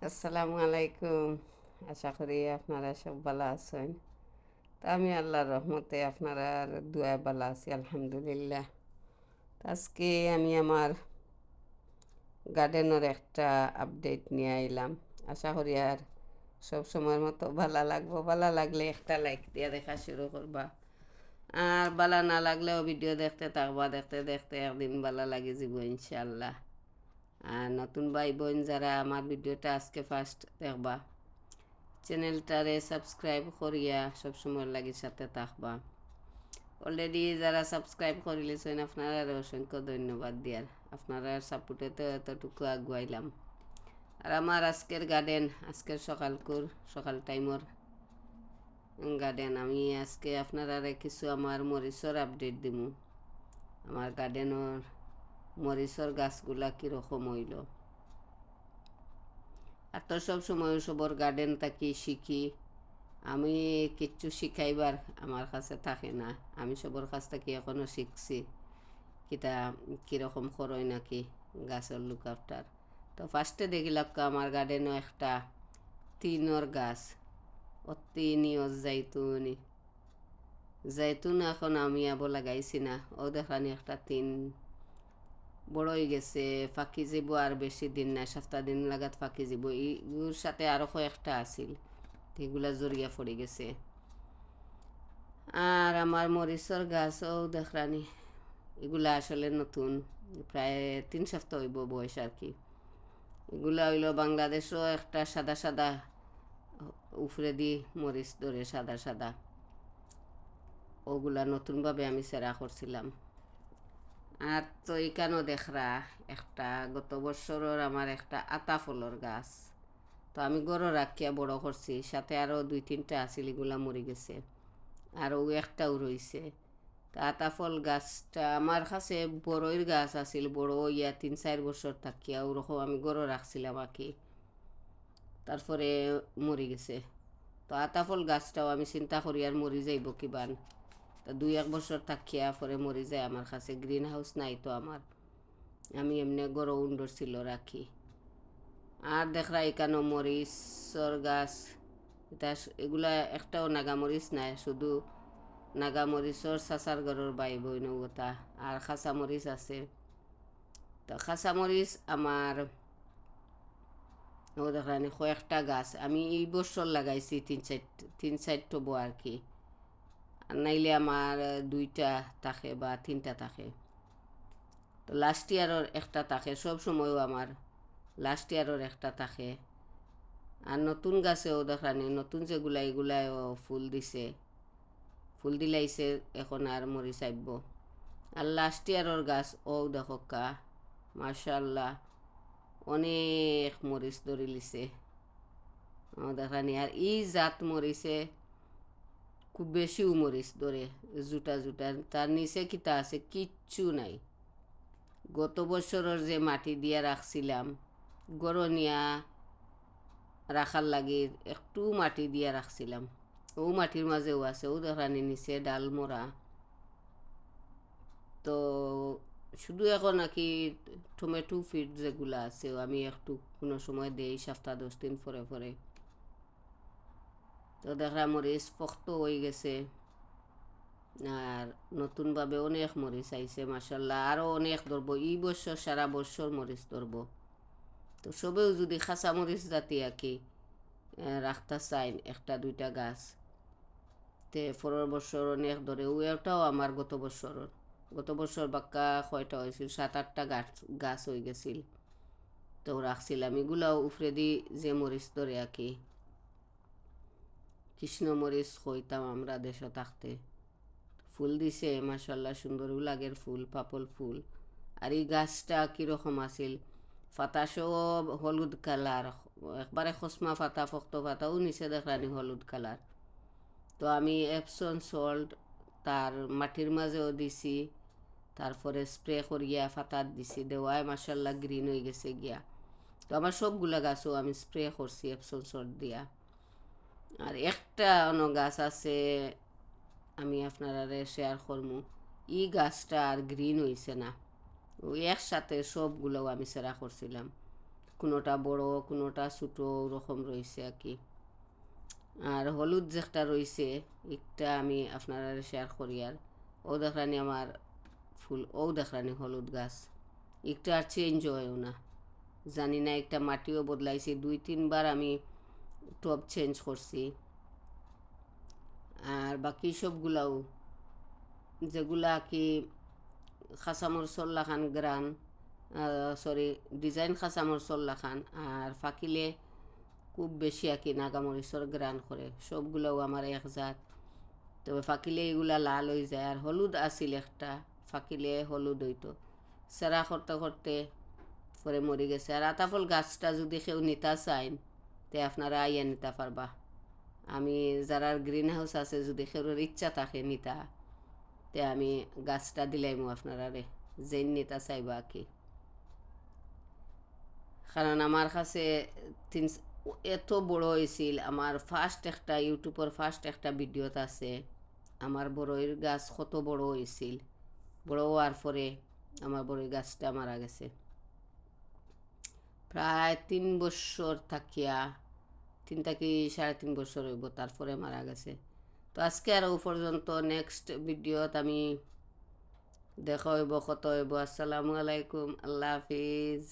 আসসালামু আলাইকুম। আশা করি আপনারা সব ভালো আছেন। তা আমি আল্লাহর রহমতে আপনার দুয়ায় ভালো আছি, আলহামদুলিল্লাহ। তা আজকে আমি আমার গার্ডেনের একটা আপডেট নিয়ে আইলাম। আশা করি আর সব সময়ের মতো ভালো লাগবো। ভালো লাগলে একটা লাইক দিয়ে দেখা শুরু করবা, আর ভালো না লাগলেও ভিডিও দেখতে থাকবা। দেখতে দেখতে একদিন ভালো লাগে যাব ইনশাল্লাহ। আর নতুন ভাই বোন যারা আমার ভিডিওটা আজকে ফার্স্ট দেখবা, চ্যানেলটারে সাবস্ক্রাইব করিয়া সবসময় লাগি সাথে থাকবা। অলরেডি যারা সাবস্ক্রাইব করে লিছেন আপনারা অসংখ্য ধন্যবাদ দিয়ার। আপনারা সাপোর্টে তো এতটুকু আগুয়াইলাম। আর আমার আজকের গার্ডেন, আজকের সকাল টাইমর গার্ডেন, আমি আজকে আপনারা কিছু আমার মরিচর আপডেট দিমু। আমার গার্ডেনের মরিচর গাছগুলা কীরকম হইল। আর তো সব সময় সবর গার্ডেন থাকি শিখি। আমি কিচ্ছু শিখাইবার আমার কাছে থাকে না। আমি সবর কাছ থেকে এখনও শিখছি কিতা কীরকম করই নাকি গাছের লুক আফটার। তো ফার্স্টে দেখিলাম আমার গার্ডেনও একটা তিনর গাছ, তিনিও জাইতুনি জাইতুন এখন আমি আবার লাগাইছি না। ও দেখানি একটা তিন বড় হয়ে গেছে, ফাঁকি যাব আর বেশি দিন না, সপ্তাহ দিন লাগাত ফাঁকি যাব। এইগুলোর সাথে আরও কয়েকটা আছিল, এগুলা জড়িয়া পড়ে গেছে। আর আমার মরিচর গাছও দেখরানি, এগুলা আসলে নতুন, প্রায় 3 সপ্তাহ হইব বয়স আর কি। এগুলা হইল বাংলাদেশও একটা সাদা সাদা উফরে দি মরিচ ধরে সাদা সাদা, ওগুলা নতুনভাবে আমি সেরা করছিলাম। আর তো এখানেও দেখরা একটা গত বছরের আমার একটা আতা ফলর গাছ, তো আমি গড় রাখিয়া বড় করছি, সাথে আরও 2-3টা আছিল, এগুলা মরে গেছে। আর ও একটাও রইছে। তা আতা ফল গাছটা আমার কাছে বড়ইর গাছ আছিল, বড় ইয়া 3-4 বছর থাকিয়া ওরকম আমি গড় রাখছিলাম আর কি, তারপরে মরে গেছে। তো আতা ফল গাছটাও আমি চিন্তা করি আর মরি যাইব কিবান, তা 2-1 বছর থাকিয়া পরে মরি যায়। আমার কাছে গ্রিন হাউস নাই তো আমার, আমি এমনি গড় উন্ডোর ছিল রাখি। আর দেখরা এখানে মরিচর গাছ, এটা এগুলা একটাও নাগামরিচ নাই, শুধু নাগামরিচর চাচার ঘরের বাই বইন ওটা, আর খাঁচামরিচ আছে। তো খাঁচামরিচ আমার ও দেখানি কয়েকটা গাছ আমি এই বছর লাগাইছি, 3-4 টব আর কি। আর নাইলে আমার 2টা থাকে বা 3টা থাকে। তো লাস্ট ইয়ারের একটা থাকে, সব সময়ও আমার লাস্ট ইয়ারের একটা থাকে। আর নতুন গাছেও দেখানি, নতুন যেগুলা এগুলাও ফুল দিছে, ফুল দিলাইছে, এখন আর মরি চাইব। আর লাস্ট ইয়ারের গাছ ও দেখকা মাশাল্লাহ অনেক মরিচ ধরে লিছে, ও দেখানি। আর এই জাত মরিচে খুব বেশিও মরিচ ধরে, জুটা জুটা, তার নিচে কিতা আছে কিচ্ছু নাই। গত বছরের যে মাটি দিয়া রাখছিলাম গরনিয়া রাখার লাগে, একটু মাটি দিয়া রাখছিলাম, ও মাটির মাঝেও আছে, ও দেখানি নিচে ডাল মরা। তো শুধু এখন নাকি টমেটো ফিড যেগুলো আছে আমি একটু কোনো সময় দেই, সপ্তাহ 10 দিন পরে পরে। তো দেখলাম মরিচ পোক্ত হয়ে গেছে, আর নতুনভাবে অনেক মরিচ আইছে মাসাল্লাহ, আরও অনেক ধরবো এই বছর, সারা বছর মরিচ ধরবো। তো সবেও যদি খাঁচা মরিচ জাতি আর কি রাখতে চাই 1-2টা গাছ, তে পরের বছর অনেক ধরে। ওটাও আমার গত বছর বাক্কা কয়টা হয়েছিল, 7-8টা গাছ গাছ হয়ে গেছিল। তো রাখছিলাম এগুলাও উফরে দি যে মরিচ ধরে আর কি, কৃষ্ণ মরিচ কইতাম আমরা দেশে থাকতে। ফুল দিছে মাসাল্লাহ, সুন্দরও লাগের ফুল, পাপল ফুল। আর এই গাছটা কীরকম আছিল, পাতা সব হলুদ কালার, একবারে খসমা পাতা, ফক্ত পাতাও নিচে দেখলানি হলুদ কালার। তো আমি এপসন সল্ট তার মাটির মাঝেও দিছি, তারপরে স্প্রে করিয়া ফাতাত দিছি, দেওয়ায় মাসাল্লাহ গ্রিন হয়ে গেছে গিয়া। তো আমার সবগুলা গাছও আমি স্প্রে করছি এপসন সল্ট দিয়া। আর একটা অন্য গাছ আছে আমি আপনারা শেয়ার করবো, ই গাছটা আর গ্রিন হয়েছে না, ওই একসাথে সবগুলোও আমি সেরা করছিলাম। কোনোটা বড় কোনোটা ছোটো ওরকম রয়েছে আর কি। আর হলুদ যেটা রয়েছে একটা আমি আপনারা শেয়ার করি। আর ও দেখানি আমার ফুল, ও দেখানি হলুদ গাছ একটা আর চেঞ্জ হয়ও না, জানি না একটা মাটিও বদলাইছি, 2-3 বার আমি টব চেঞ্জ করছি। আর বাকি সবগুলাও যেগুলা কি খাসামরসল লাখান গ্রান, সরি ডিজাইন খাসামরসল লাখান আর ফাঁকিলে খুব বেশি আর কি নাগামরিচর গ্রান করে, সবগুলোও আমার এক জাত। তবে ফাঁকিলে এগুলা লাল হয়ে যায়। আর হলুদ আসিল একটা, ফাঁকিলে হলুদ হইতো, সেরা করতে করতে পরে মরে গেছে। আর আতাফল গাছটা যদি কেউ নিতে চাইন তে আপনারা আইয়া নিতে পারবা। আমি যারা গ্রিন হাউস আছে যদি কেউর ইচ্ছা থাকে নিতা, তে আমি গাছটা দিলাইমু আপনারা রে, যেন নিতা চাইবা কি। কারণ আমার কাছে তিন এত বড় হয়েছিল। আমার ফার্স্ট একটা ইউটিউবের ফার্স্ট একটা ভিডিওতে আছে আমার বড়ইর গাছ কত বড় হয়েছিল। বড় হওয়ার পরে আমার বড়ই গাছটা মারা গেছে প্রায় 3 বছর থাকিয়া, 3 থেকে 3.5 বছর হইব, তারপরে মারা গেছে। তো আজকে আর ও পর্যন্ত, নেক্সট ভিডিওত আমি দেখা হইব, কত হইব। আসসালামু আলাইকুম, আল্লাহ হাফিজ।